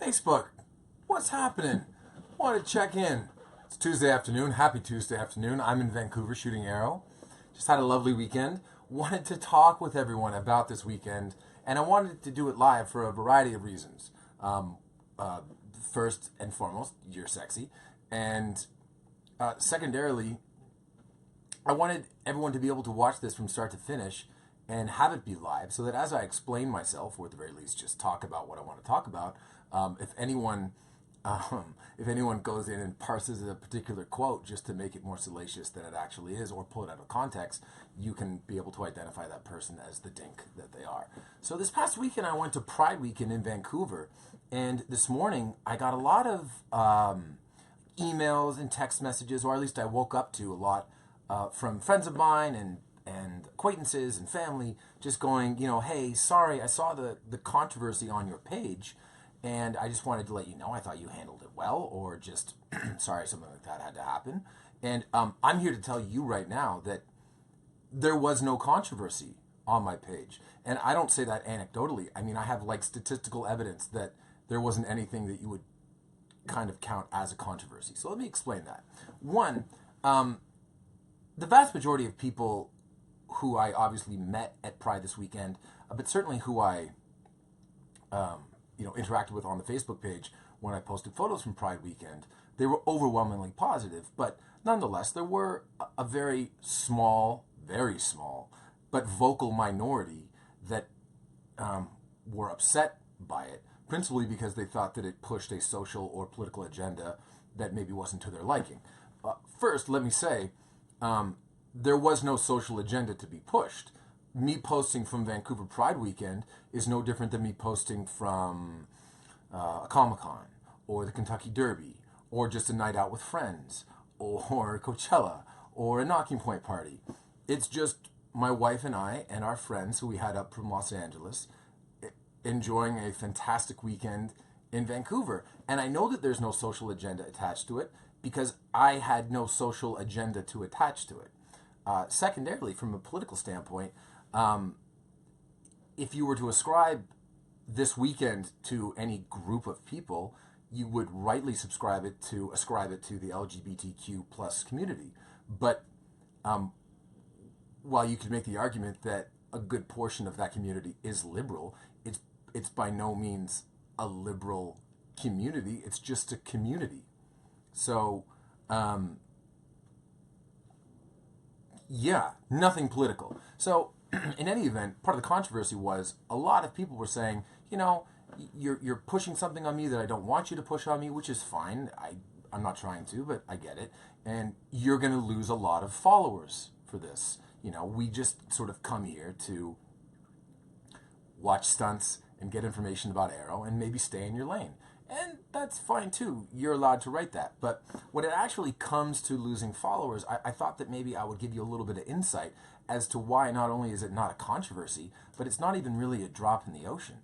Facebook, what's happening? Want to check in. It's Tuesday afternoon. Happy Tuesday afternoon. I'm in Vancouver shooting Arrow. Just had a lovely weekend. Wanted to talk with everyone about this weekend, and I wanted to do it live for a variety of reasons. Uh, First and foremost, you're sexy. And secondarily, I wanted everyone to be able to watch this from start to finish and have it be live so that as I explain myself, or at the very least just talk about what I want to talk about, if anyone if anyone goes in and parses a particular quote just to make it more salacious than it actually is or pull it out of context, you can be able to identify that person as the dink that they are. So this past weekend I went to Pride Weekend in Vancouver, and this morning I got a lot of emails and text messages, or at least I woke up to a lot from friends of mine and acquaintances and family, just going, hey, sorry, I saw the controversy on your page, and I just wanted to let you know I thought you handled it well, or just, sorry, something like that had to happen. And I'm here to tell you right now that there was no controversy on my page. And I don't say that anecdotally. I mean, I have statistical evidence that there wasn't anything that you would kind of count as a controversy. So let me explain that. One, the vast majority of people who I obviously met at Pride this weekend, but certainly who I interacted with on the Facebook page when I posted photos from Pride Weekend, they were overwhelmingly positive. But nonetheless, there were a very small, but vocal minority that were upset by it, principally because they thought that it pushed a social or political agenda that maybe wasn't to their liking. First, let me say, there was no social agenda to be pushed. Me posting from Vancouver Pride Weekend is no different than me posting from a Comic-Con, or the Kentucky Derby, or just a night out with friends, or Coachella, or a Knocking Point party. It's just my wife and I and our friends who we had up from Los Angeles enjoying a fantastic weekend in Vancouver. And I know that there's no social agenda attached to it because I had no social agenda to attach to it. Secondarily, from a political standpoint, if you were to ascribe this weekend to any group of people, you would rightly ascribe it to the LGBTQ plus community. But while you could make the argument that a good portion of that community is liberal, it's by no means a liberal community. It's just a community. So, nothing political. So, in any event, part of the controversy was a lot of people were saying, you're pushing something on me that I don't want you to push on me, which is fine. I'm not trying to, but I get it. And you're going to lose a lot of followers for this. We just sort of come here to watch stunts and get information about Arrow and maybe stay in your lane. And that's fine too. You're allowed to write that. But when it actually comes to losing followers, I thought that maybe I would give you a little bit of insight as to why not only is it not a controversy, but it's not even really a drop in the ocean.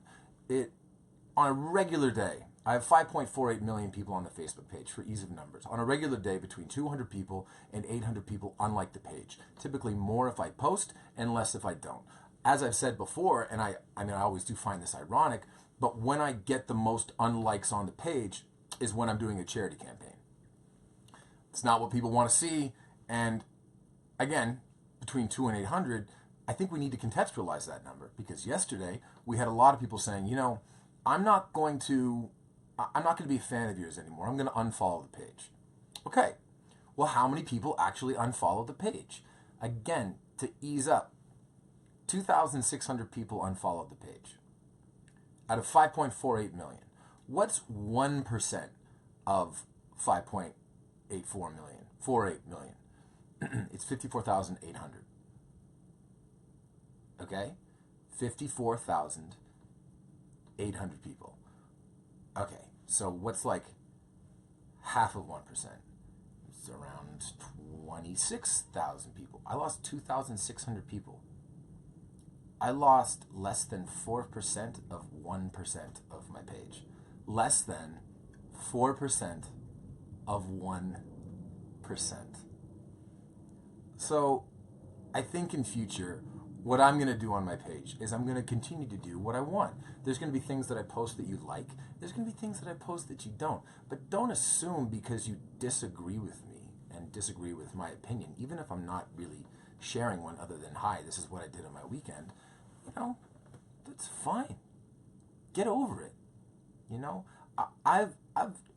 On a regular day, I have 5.48 million people on the Facebook page for ease of numbers. On a regular day, between 200 people and 800 people unlike the page. Typically more if I post and less if I don't. As I've said before, and I always do find this ironic, but when I get the most unlikes on the page is when I'm doing a charity campaign. It's not what people want to see, and again, between 2 and 800, I think we need to contextualize that number, because yesterday we had a lot of people saying, I'm not going to be a fan of yours anymore. I'm going to unfollow the page. Okay, well, how many people actually unfollow the page? Again, to ease up, 2,600 people unfollowed the page out of 5.48 million. What's 1% of 5.84 million? 48 million. It's 54,800. Okay? 54,800 people. Okay, so what's half of 1%? It's around 26,000 people. I lost 2,600 people. I lost less than 4% of 1% of my page. Less than 4% of 1%. So I think in future, what I'm going to do on my page is I'm going to continue to do what I want. There's going to be things that I post that you like. There's going to be things that I post that you don't. But don't assume because you disagree with me and disagree with my opinion, even if I'm not really sharing one other than, hi, this is what I did on my weekend, that's fine. Get over it. I've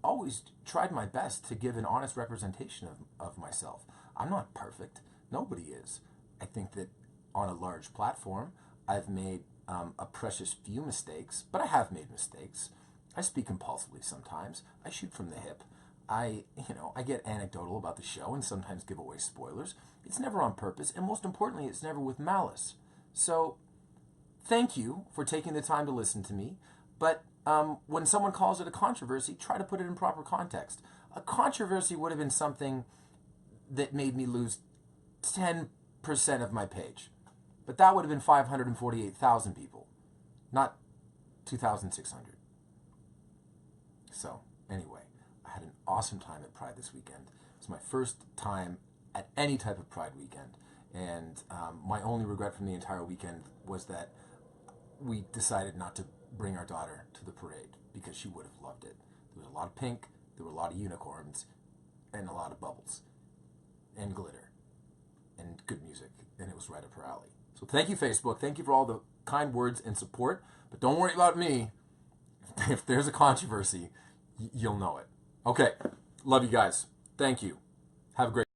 always tried my best to give an honest representation of myself. I'm not perfect. Nobody is. I think that on a large platform, I've made a precious few mistakes, but I have made mistakes. I speak impulsively sometimes. I shoot from the hip. I get anecdotal about the show and sometimes give away spoilers. It's never on purpose, and most importantly, it's never with malice. So, thank you for taking the time to listen to me, but when someone calls it a controversy, try to put it in proper context. A controversy would have been something that made me lose 10% of my page. But that would have been 548,000 people, not 2,600. So, anyway, I had an awesome time at Pride this weekend. It was my first time at any type of Pride weekend. And my only regret from the entire weekend was that we decided not to bring our daughter to the parade because she would have loved it. There was a lot of pink, there were a lot of unicorns, and a lot of bubbles, and glitter, and good music, and it was right up her alley. So thank you, Facebook. Thank you for all the kind words and support, but don't worry about me. If there's a controversy, you'll know it. Okay, love you guys. Thank you. Have a great